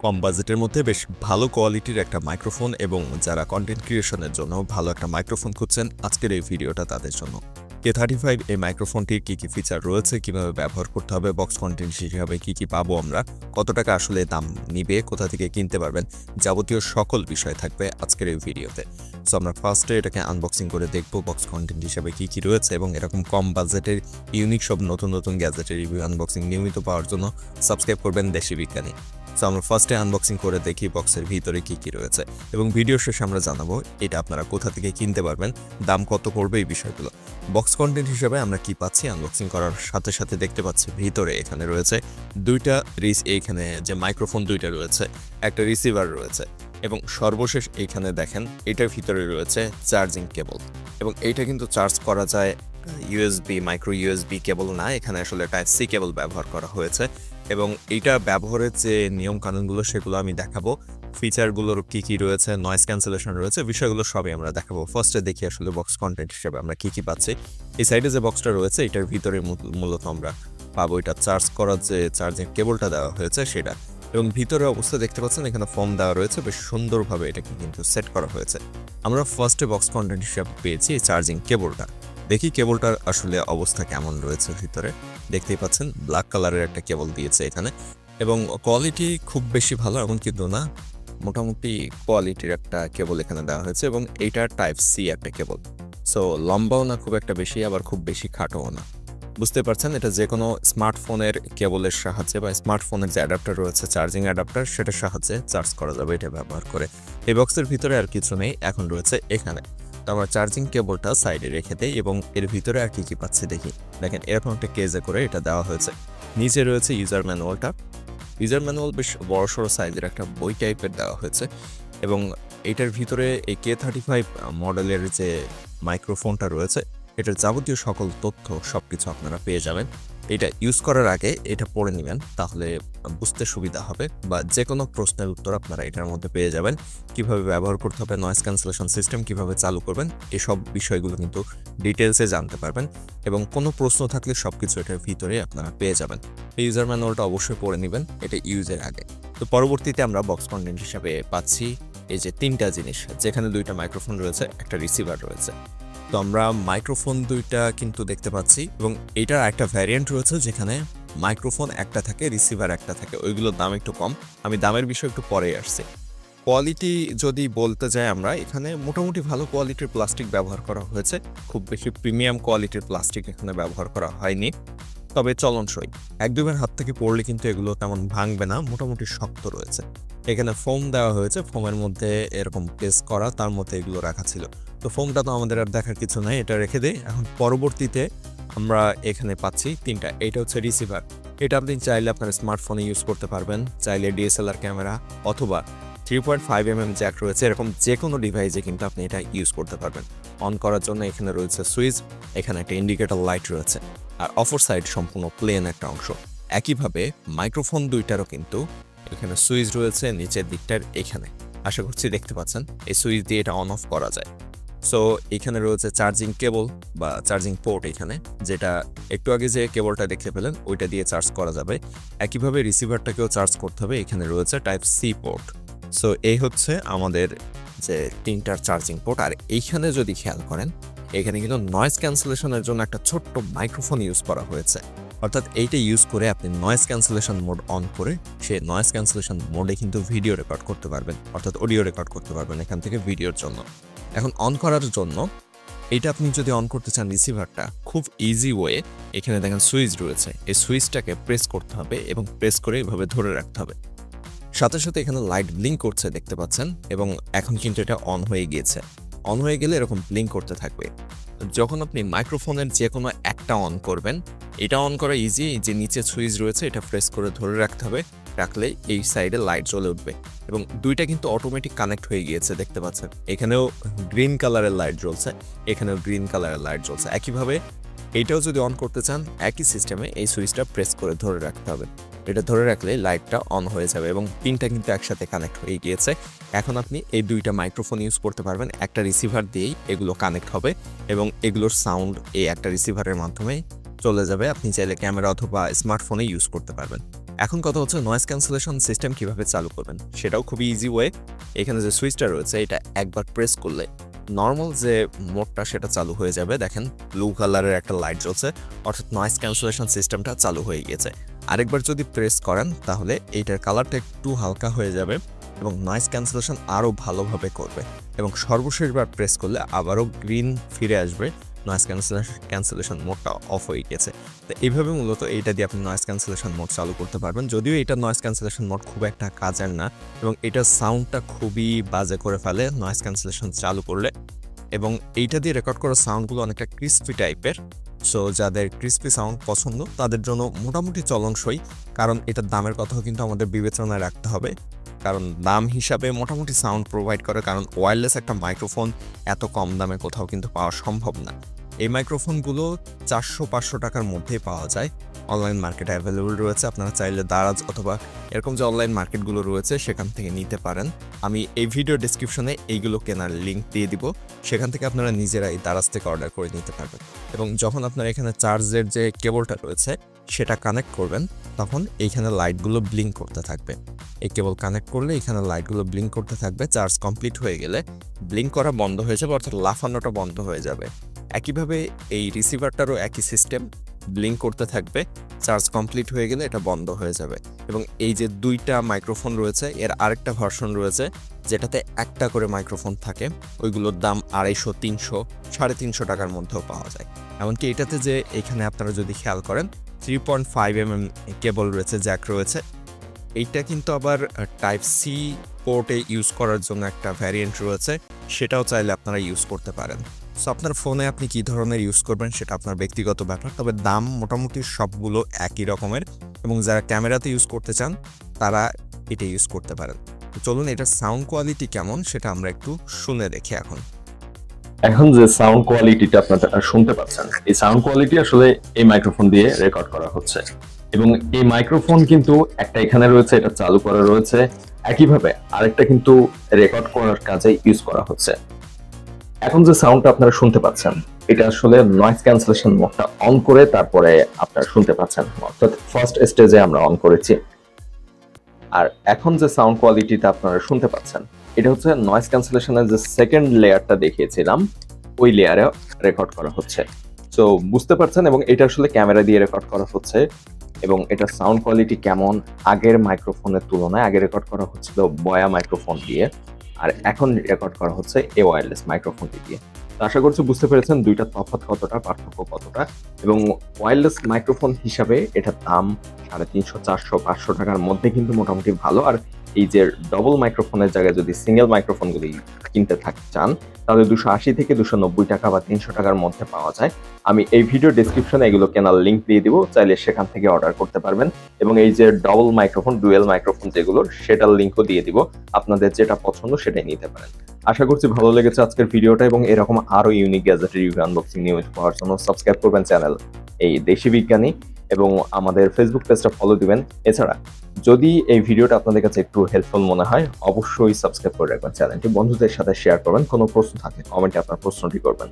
কম বাজেটের মধ্যে বেশ ভালো কোয়ালিটির একটা মাইক্রোফোন এবং যারা কন্টেন্ট ক্রিয়েশনের জন্য ভালো একটা মাইক্রোফোন খুঁজছেন, আজকের এই ভিডিওটা তাদের জন্য। K35 এই মাইক্রোফোনটির কি ফিচার রয়েছে, কিভাবে ব্যবহার করতে হবে, বক্স কন্টেন্ট হিসাবে কি পাবো আমরা, কত টাকা আসলে দাম নিবে, কোথা থেকে কিনতে পারবেন, যাবতীয় সকল বিষয় থাকবে আজকের এই ভিডিওতে। সো আমরা ফার্স্টে এটাকে আনবক্সিং করে দেখবো বক্স কন্টেন্ট হিসাবে কি রয়েছে, এবং এরকম কম বাজেটের ইউনিক সব নতুন গ্যাজেটের রিভিউ আনবক্সিং নিয়মিত পাওয়ার জন্য সাবস্ক্রাইব করবেন দেশি বিজ্ঞানী। সো আমরা ফার্স্টে আনবক্সিং করে দেখি বক্সের ভিতরে কি রয়েছে, এবং ভিডিও শেষে আমরা জানাবো এটা আপনারা কোথা থেকে কিনতে পারবেন, দাম কত পড়বে, এই বিষয়গুলো। বক্স কন্টেন্ট হিসেবে আমরা কি পাচ্ছি, আনবক্সিং করার সাথে সাথে দেখতে পাচ্ছি ভিতরে এখানে রয়েছে দুইটা এইখানে যে মাইক্রোফোন দুইটা রয়েছে, একটা রিসিভার রয়েছে, এবং সর্বশেষ এইখানে দেখেন এটার ভিতরে রয়েছে চার্জিং কেবল। এবং এইটা কিন্তু চার্জ করা যায় মাইক্রো ইউএসবি কেবল না, এখানে আসলে টাইপ সি কেবল ব্যবহার করা হয়েছে। এবং এইটা ব্যবহারের যে নিয়ম কানুনগুলো সেগুলো আমি দেখাবো, ফিচারগুলোর কি রয়েছে, নয়েজ ক্যান্সেলেশন রয়েছে, বিষয়গুলো সবই আমরা দেখাবো। ফার্স্টে দেখি আসলে বক্স কন্টেন্ট হিসেবে আমরা কি পাচ্ছি। এই সাইডে যে বক্সটা রয়েছে এটার ভিতরে মূলত আমরা পাবো এটা চার্জ করার যে চার্জিং কেবলটা দেওয়া হয়েছে সেটা, এবং ভিতরে অবস্থা দেখতে পাচ্ছেন এখানে ফোম দেওয়া রয়েছে, বেশ সুন্দরভাবে এটাকে কিন্তু সেট করা হয়েছে। আমরা ফার্স্টে বক্স কন্টেন্ট হিসেবে পেয়েছি এই চার্জিং কেবলটা। দেখি কেবলটার আসলে অবস্থা কেমন রয়েছে ভিতরে। দেখতেই পাচ্ছেন ব্ল্যাক কালারের একটা কেবল দিয়েছে এখানে, এবং কোয়ালিটি খুব বেশি ভালো এমন কিন্তু না, মোটামুটি কোয়ালিটির একটা কেবল এখানে দেওয়া হয়েছে। এবং এইটা টাইপ সি একটা কেবল, সো লম্বাও না খুব একটা বেশি, আবার খুব বেশি খাটোও না। বুঝতে পারছেন এটা যে কোনো স্মার্টফোনের কেবলের সাহায্যে বা স্মার্টফোনের যে অ্যাডাপ্টার রয়েছে, চার্জিং অ্যাডাপ্টার, সেটার সাহায্যে চার্জ করা যাবে এটা ব্যবহার করে। এই বক্সের ভিতরে আর কিছু নেই, এখন রয়েছে এখানে। তো আমরা চার্জিং কেবলটা সাইডে রেখে দেই, এবং এর ভিতরে আর কি পাচ্ছি দেখি। দেখেন এরকম একটা কেজে করে এটা দেওয়া হয়েছে। নিচে রয়েছে ইউজার ম্যানুয়ালটা। ইউজার ম্যানুয়াল বেশ বড়সড় সাইজের একটা বই টাইপের দেওয়া হয়েছে। এবং এইটার ভিতরে এই K35 মডেলের যে মাইক্রোফোনটা রয়েছে এটার যাবতীয় সকল তথ্য সবকিছু আপনারা পেয়ে যাবেন। এটা ইউজ করার আগে এটা পড়ে নেবেন, তাহলে বুঝতে সুবিধা হবে, বা যে কোনো প্রশ্নের উত্তর আপনারা এটার মধ্যে পেয়ে যাবেন। কিভাবে ব্যবহার করতে হবে, নয়েজ ক্যান্সেলেশন সিস্টেম কিভাবে চালু করবেন, এসব বিষয়গুলো কিন্তু ডিটেলসে জানতে পারবেন। এবং কোনো প্রশ্ন থাকলে সবকিছু এটার ভিতরে আপনারা পেয়ে যাবেন। এই ইউজার ম্যানুয়ালটা অবশ্যই পড়ে নেবেন এটা ইউজের আগে। তো পরবর্তীতে আমরা বক্স কন্টেন্ট হিসাবে পাচ্ছি এই যে তিনটা জিনিস, যেখানে দুইটা মাইক্রোফোন রয়েছে, একটা রিসিভার রয়েছে। তো আমরা মাইক্রোফোন দুইটা কিন্তু দেখতে পাচ্ছি, এবং এইটার একটা ভ্যারিয়েন্ট রয়েছে যেখানে মাইক্রোফোন একটা থাকে, রিসিভার একটা থাকে, ওইগুলোর দাম একটু কম। আমি দামের বিষয় একটু পরেই আসছি। কোয়ালিটি যদি বলতে যাই, আমরা এখানে মোটামুটি ভালো কোয়ালিটির প্লাস্টিক ব্যবহার করা হয়েছে, খুব বেশি প্রিমিয়াম কোয়ালিটির প্লাস্টিক এখানে ব্যবহার করা হয়নি, তবে চলনসই। এক দুবার হাত থেকে পড়লে কিন্তু এগুলো তেমন ভাঙবে না, মোটামুটি শক্ত রয়েছে। এখানে ফোম দেওয়া হয়েছে, ফোমের মধ্যে এরকম পেস্ট করা, তার মধ্যে এগুলো রাখা ছিল। তো ফোমটা তো আমাদের আর দেখার কিছু নাই, এটা রেখে দিই। এখন পরবর্তীতে আমরা এখানে পাচ্ছি তিনটা। এইটা হচ্ছে রিসিভার। এটা আপনি চাইলে আপনার স্মার্টফোনে ইউজ করতে পারবেন, চাইলে ডিএসএলআর ক্যামেরা অথবা 3.5mm জ্যাক রয়েছে, এরকম যে কোনো ডিভাইসে কিন্তু আপনি এটা ইউজ করতে পারবেন। অন করার জন্য এখানে রয়েছে সুইচ, এখানে একটা ইন্ডিকেটর লাইট রয়েছে, আর অপর সাইড সম্পূর্ণ প্লেন একটা অংশ। একইভাবে মাইক্রোফোন দুইটারও কিন্তু এখানে সুইচ রয়েছে নিচের দিকটার এখানে, আশা করছি দেখতে পাচ্ছেন। এই সুইচ দিয়ে এটা অন অফ করা যায়। সো এখানে রয়েছে চার্জিং কেবল বা চার্জিং পোর্ট এখানে, যেটা একটু আগে যে কেবলটা দেখতে পেলেন ওইটা দিয়ে চার্জ করা যাবে। একইভাবে রিসিভারটাকেও চার্জ করতে হবে, এখানে রয়েছে টাইপ সি পোর্ট। সো এই হচ্ছে আমাদের যে তিনটার চার্জিং পোর্ট। আর এইখানে যদি খেয়াল করেন, এখানে কিন্তু নয়েজ ক্যান্সেলেশনের জন্য একটা ছোট্ট মাইক্রোফোন ইউজ করা হয়েছে। অর্থাৎ এইটা ইউজ করে আপনি নয়েজ ক্যান্সেলেশন মোড অন করে সেই নয়েজ ক্যান্সেলেশন মোডে কিন্তু ভিডিও রেকর্ড করতে পারবেন, অর্থাৎ অডিও রেকর্ড করতে পারবেন এখান থেকে ভিডিওর জন্য। এখন অন করার জন্য এইটা আপনি যদি অন করতে চান রিসিভারটা, খুব ইজি ওয়ে, এখানে দেখেন সুইচ রয়েছে, এই সুইচটাকে প্রেস করতে হবে এবং প্রেস করে এভাবে ধরে রাখতে হবে। সাথে সাথে এখানে লাইট ব্লিঙ্ক করছে দেখতে পাচ্ছেন, এবং এখন কিন্তু এটা অন হয়ে গিয়েছে। অন হয়ে গেলে এরকম ব্লিঙ্ক করতে থাকবে। যখন আপনি মাইক্রোফোনের যে কোনো একটা অন করবেন, এটা অন করা ইজি, যে নিচে সুইচ রয়েছে এটা প্রেস করে ধরে রাখতে হবে, রাখলে এই সাইডে লাইট জ্বলে উঠবে। এবং দুইটা কিন্তু অটোমেটিক কানেক্ট হয়ে গিয়েছে দেখতে পাচ্ছেন, এখানেও গ্রিন কালারের লাইট জ্বলছে, এখানেও গ্রিন কালারের লাইট জ্বলছে। একইভাবে এইটাও যদি অন করতে চান, একই সিস্টেমে এই সুইচটা প্রেস করে ধরে রাখতে হবে। এটা ধরে রাখলে লাইটটা অন হয়ে যাবে, এবং তিনটা কিন্তু একসাথে কানেক্ট হয়ে গিয়েছে। এখন আপনি এই দুইটা মাইক্রোফোন ইউজ করতে পারবেন, একটা রিসিভার দিয়েই এগুলো কানেক্ট হবে, এবং এগুলোর সাউন্ড এই একটা রিসিভারের মাধ্যমে চলে যাবে। আপনি চাইলে ক্যামেরা অথবা স্মার্টফোনে ইউজ করতে পারবেন। এখন কথা হচ্ছে নয়েজ ক্যান্সেলেশন সিস্টেম কিভাবে চালু করবেন, সেটাও খুবই ইজি ওয়ে। এখানে যে সুইচটা রয়েছে এটা একবার প্রেস করলে নর্মাল যে মোডটা সেটা চালু হয়ে যাবে। দেখেন ব্লু কালারের একটা লাইট জ্বলছে, অর্থাৎ নয়েজ ক্যান্সেলেশন সিস্টেমটা চালু হয়ে গিয়েছে। আরেকবার যদি প্রেস করেন তাহলে এইটার কালারটা একটু হালকা হয়ে যাবে এবং নয়েজ ক্যান্সেলেশন আরও ভালোভাবে করবে, এবং সর্বশেষবার প্রেস করলে আবারও গ্রিন ফিরে আসবে, নয়েজ ক্যান্সেলেশন মোডটা অফ হয়ে গেছে। তো এইভাবে মূলত এইটা দিয়ে আপনি নয়েজ ক্যান্সেলেশন মোড চালু করতে পারবেন। যদিও এটা নয়েজ ক্যান্সেলেশন মোড খুব একটা কাজের না, এবং এটার সাউন্ডটা খুবই বাজে করে ফেলে নয়েজ ক্যান্সেলেশন চালু করলে, এবং এইটা দিয়ে রেকর্ড করা সাউন্ডগুলো অনেকটা ক্রিস্পি টাইপের। সো যাদের ক্রিস্পি সাউন্ড পছন্দ তাদের জন্য মোটামুটি চলনসই, কারণ এটার দামের কথাও কিন্তু আমাদের বিবেচনায় রাখতে হবে, কারণ দাম হিসাবে মোটামুটি সাউন্ড প্রোভাইড করে, কারণ ওয়্যারলেস একটা মাইক্রোফোন এত কম দামে কোথাও কিন্তু পাওয়া সম্ভব না। এই মাইক্রোফোনগুলো 400-500 টাকার মধ্যেই পাওয়া যায়, অনলাইন মার্কেটে অ্যাভেলেবল রয়েছে। আপনারা চাইলে দারাজ অথবা এরকম যে অনলাইন মার্কেটগুলো রয়েছে সেখান থেকে নিতে পারেন। আমি এই ভিডিও ডেসক্রিপশনে এইগুলো কেনার লিঙ্ক দিয়ে দিব, সেখান থেকে আপনারা নিজেরাই দারাজ থেকে অর্ডার করে নিতে পারবেন। এবং যখন আপনারা এখানে চার্জের যে কেবলটা রয়েছে সেটা কানেক্ট করবেন, তখন এইখানে লাইটগুলো ব্লিঙ্ক করতে থাকবে। এই কেবল কানেক্ট করলে এখানে লাইটগুলো ব্লিঙ্ক করতে থাকবে। চার্জ কমপ্লিট হয়ে গেলে ব্লিঙ্ক করা বন্ধ হয়ে যাবে, অর্থাৎ লাফানোটা বন্ধ হয়ে যাবে। একইভাবে এই রিসিভারটারও একই সিস্টেম, ব্লিঙ্ক করতে থাকবে, চার্জ কমপ্লিট হয়ে গেলে এটা বন্ধ হয়ে যাবে। এবং এই যে দুইটা মাইক্রোফোন রয়েছে, এর আরেকটা ভার্সন রয়েছে যেটাতে একটা করে মাইক্রোফোন থাকে, ওইগুলোর দাম 250, 300, 350 টাকার মধ্যেও পাওয়া যায়। এমনকি এটাতে যে এখানে আপনারা যদি খেয়াল করেন 3.5 mm কেবল রয়েছে, জ্যাক রয়েছে। এইটা কিন্তু আবার টাইপ সি পোর্টে ইউজ করার জন্য একটা ভ্যারিয়েন্ট রয়েছে, সেটাও চাইলে আপনারা ইউজ করতে পারেন। সো আপনার ফোনে আপনি কী ধরনের ইউজ করবেন সেটা আপনার ব্যক্তিগত ব্যাপার, তবে দাম মোটামুটি সবগুলো একই রকমের, এবং যারা ক্যামেরাতে ইউজ করতে চান তারা এটা ইউজ করতে পারেন। তো চলুন এটার সাউন্ড কোয়ালিটি কেমন সেটা আমরা একটু শুনে দেখি। এখন যে সাউন্ড কোয়ালিটিটা আপনারা শুনতে পাচ্ছেন, এই সাউন্ড কোয়ালিটি আসলে এই মাইক্রোফোন দিয়ে রেকর্ড করা হচ্ছে, এবং এই মাইক্রোফোন কিন্তু একটা এখানে রয়েছে, এটা চালু করা রয়েছে, একইভাবে আরেকটা কিন্তু রেকর্ড করার কাজে ইউজ করা হচ্ছে। এখন যে সাউন্ডটা আপনারা শুনতে পাচ্ছেন এটা আসলে নয়েজ ক্যান্সেলেশন মোডটা অন করে তারপরে আপনারা শুনতে পাচ্ছেন, অর্থাৎ ফার্স্ট স্টেজে আমরা অন করেছি। আর এখন যে সাউন্ড কোয়ালিটিটা আপনারা শুনতে পাচ্ছেন এটা হচ্ছে নয়েজ ক্যান্সেলেশনের যে সেকেন্ড লেয়ারটা দেখিয়েছিলাম ওই লেয়ারে রেকর্ড করা হচ্ছে। সো বুঝতে পারছেন, এবং এটা আসলে ক্যামেরা দিয়ে রেকর্ড করা হচ্ছে, এবং এটা সাউন্ড কোয়ালিটি কেমন আগের মাইক্রোফোনের তুলনায়, আগে রেকর্ড করা হচ্ছিল বয়া মাইক্রোফোন দিয়ে, আর এখন রেকর্ড করা হচ্ছে এই ওয়্যারলেস মাইক্রোফোনটি দিয়ে। তো আশা করছি বুঝতে পেরেছেন দুইটা তফাৎ কতটা, পার্থক্য কতটা, এবং ওয়্যারলেস মাইক্রোফোন হিসাবে এটার দাম 350, 400, 500 টাকার মধ্যে কিন্তু মোটামুটি ভালো। আর এই যে ডবল মাইক্রোফোনের জায়গায় যদি সিঙ্গেল মাইক্রোফোনগুলি কিনতে চান তাহলে 280 থেকে 290 টাকা বা 300 টাকার মধ্যে পাওয়া যায়। আমি এই ভিডিও ডেসক্রিপশনে এগুলো কেনার লিঙ্ক দিয়ে দিব, চাইলে সেখান থেকে অর্ডার করতে পারবেন। এবং এই যে ডবল মাইক্রোফোন, ডুয়েল মাইক্রোফোন যেগুলোর, সেটার লিঙ্কও দিয়ে দিব, আপনাদের যেটা পছন্দ সেটাই নিতে পারেন। আশা করছি ভালো লেগেছে আজকের ভিডিওটা, এবং এরকম আরো ইউনিক গ্যাজেটের রিভিউ আনবক্সিং নিউজ পাওয়ার জন্য সাবস্ক্রাইব করবেন চ্যানেল এই দেশি বিজ্ঞানী, এবং আমাদের ফেসবুক পেজটা ফলো দিবেন। এছাড়া যদি এই ভিডিওটা আপনাদের কাছে একটু হেল্পফুল মনে হয় অবশ্যই সাবস্ক্রাইব করে রাখবেন চ্যানেলটি, বন্ধুদের সাথে শেয়ার করবেন। কোনো প্রশ্ন থাকলে কমেন্টে আপনার প্রশ্নটি করবেন।